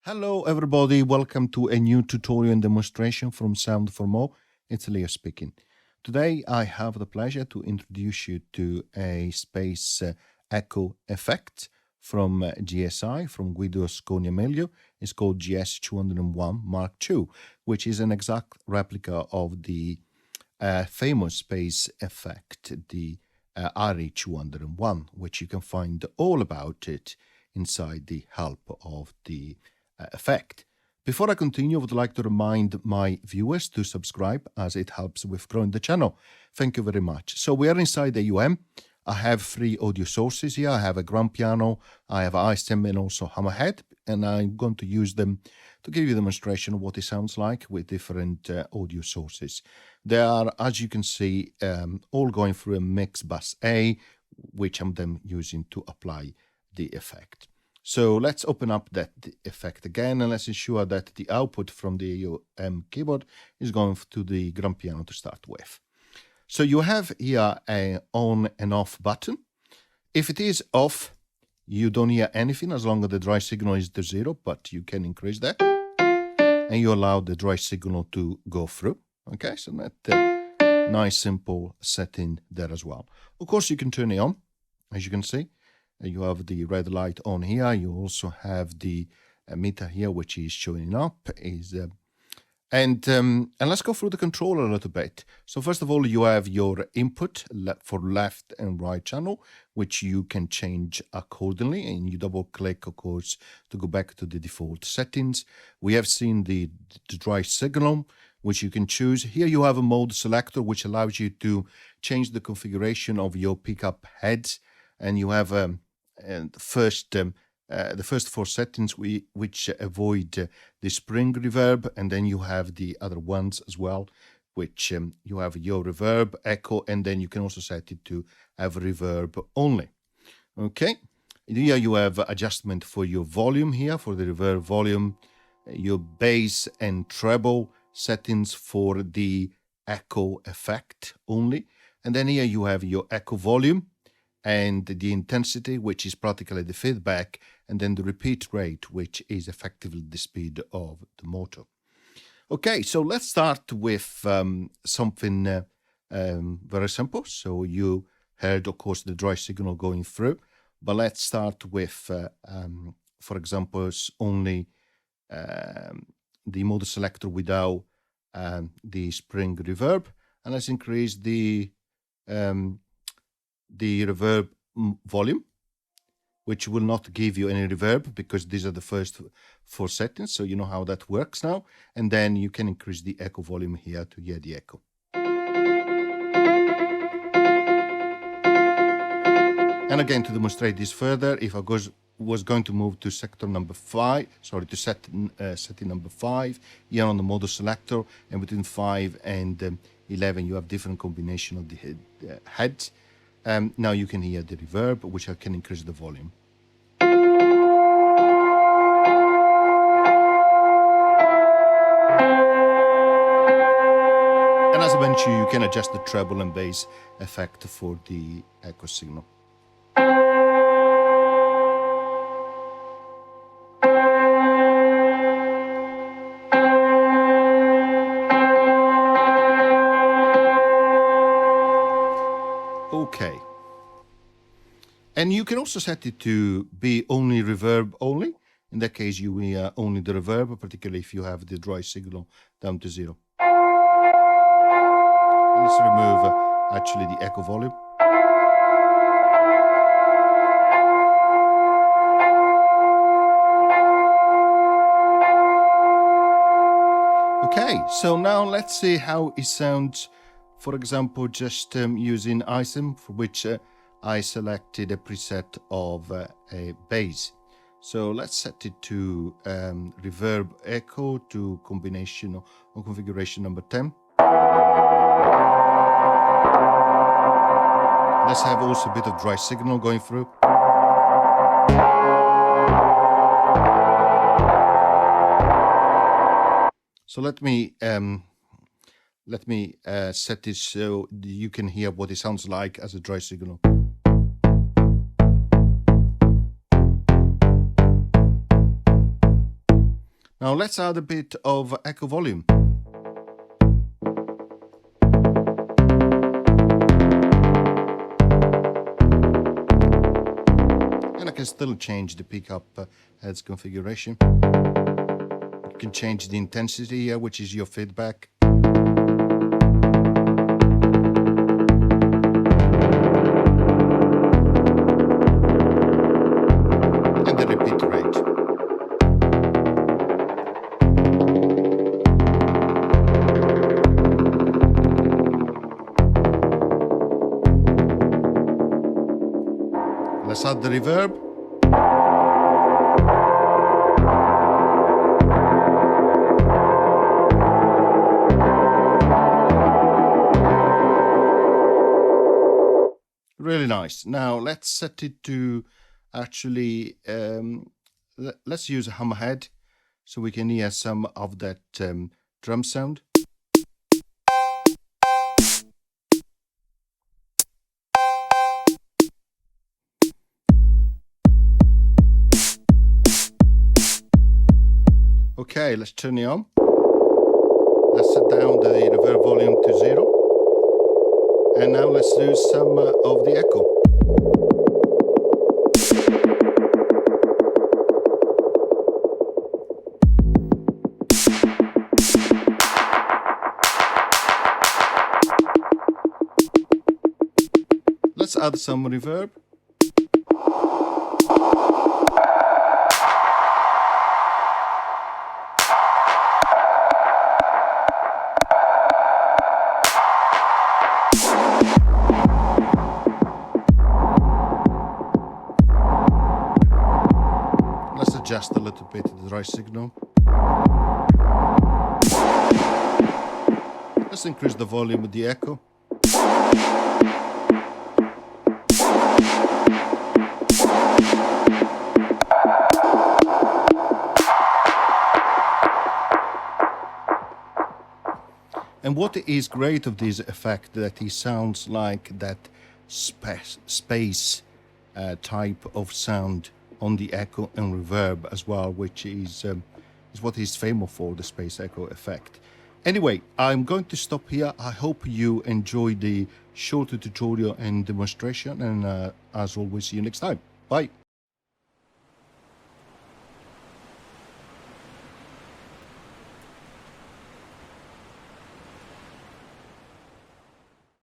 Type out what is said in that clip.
Hello everybody, welcome to a new tutorial and demonstration from Sound for More. It's Leo speaking. Today I have the pleasure to introduce you to a space echo effect from GSI, from Guido Scognamiglio. It's called GS-201 Mark II, which is an exact replica of the famous space effect, the RE-201, which you can find all about it inside the help of the effect. Before I continue, I would like to remind my viewers to subscribe as it helps with growing the channel. Thank you very much. So we are inside the UM. I have three audio sources here. I have a grand piano, I have ISM and also hammerhead, and I'm going to use them to give you a demonstration of what it sounds like with different audio sources. They are, as you can see, all going through a mix bus A, which I'm then using to apply the effect. So let's open up that effect again, and let's ensure that the output from the AUM keyboard is going to the grand piano to start with. So you have here an on and off button. If it is off, you don't hear anything as long as the dry signal is to 0, but you can increase that. And you allow the dry signal to go through. Okay, so that nice simple setting there as well. Of course, you can turn it on, as you can see. You have the red light on here. You also have the meter here, which is showing up. And let's go through the controller a little bit. So first of all, you have your input for left and right channel, which you can change accordingly. And you double click, of course, to go back to the default settings. We have seen the dry signal, which you can choose. Here you have a mode selector, which allows you to change the configuration of your pickup heads. And you have the first four settings which avoid the spring reverb, and then you have the other ones as well, which you have your reverb, echo, and then you can also set it to have reverb only. Okay, here you have adjustment for your volume here, for the reverb volume, your bass and treble settings for the echo effect only, and then here you have your echo volume and the intensity, which is practically the feedback, and then the repeat rate, which is effectively the speed of the motor. Okay, so let's start with something very simple. So you heard, of course, the dry signal going through, but let's start with, for example, only the mode selector without the spring reverb, and let's increase the reverb volume, which will not give you any reverb because these are the first four settings, so you know how that works now. And then you can increase the echo volume here to hear the echo. And again, to demonstrate this further, if I was going to move to sector number 5, sorry, to setting number 5, here on the mode selector, and between 5 and 11 you have different combination of the heads. Now you can hear the reverb, which I can increase the volume. And as I mentioned, you can adjust the treble and bass effect for the echo signal. Okay, and you can also set it to be only reverb only. In that case, you hear only the reverb, particularly if you have the dry signal down to 0. And let's remove actually the echo volume. Okay, so now let's see how it sounds. For example, just using ISM, for which I selected a preset of a bass. So let's set it to reverb echo to combination or configuration number 10. Let's have also a bit of dry signal going through. So let me set this so you can hear what it sounds like as a dry signal. Now let's add a bit of echo volume. And I can still change the pickup heads configuration. You can change the intensity here, which is your feedback. And the repeat rate. Let's add the reverb. Really nice. Now let's set it to actually, let's use a hammerhead so we can hear some of that drum sound. Okay, let's turn it on. Let's set down the reverb volume to 0. And now let's do some of the echo. Let's add some reverb. Let's adjust a little bit the dry signal. Let's increase the volume with the echo. And what is great of this effect that it sounds like that space type of sound on the echo and reverb as well, which is what is famous for, the space echo effect. Anyway, I'm going to stop here. I hope you enjoyed the shorter tutorial and demonstration, and as always, see you next time. Bye.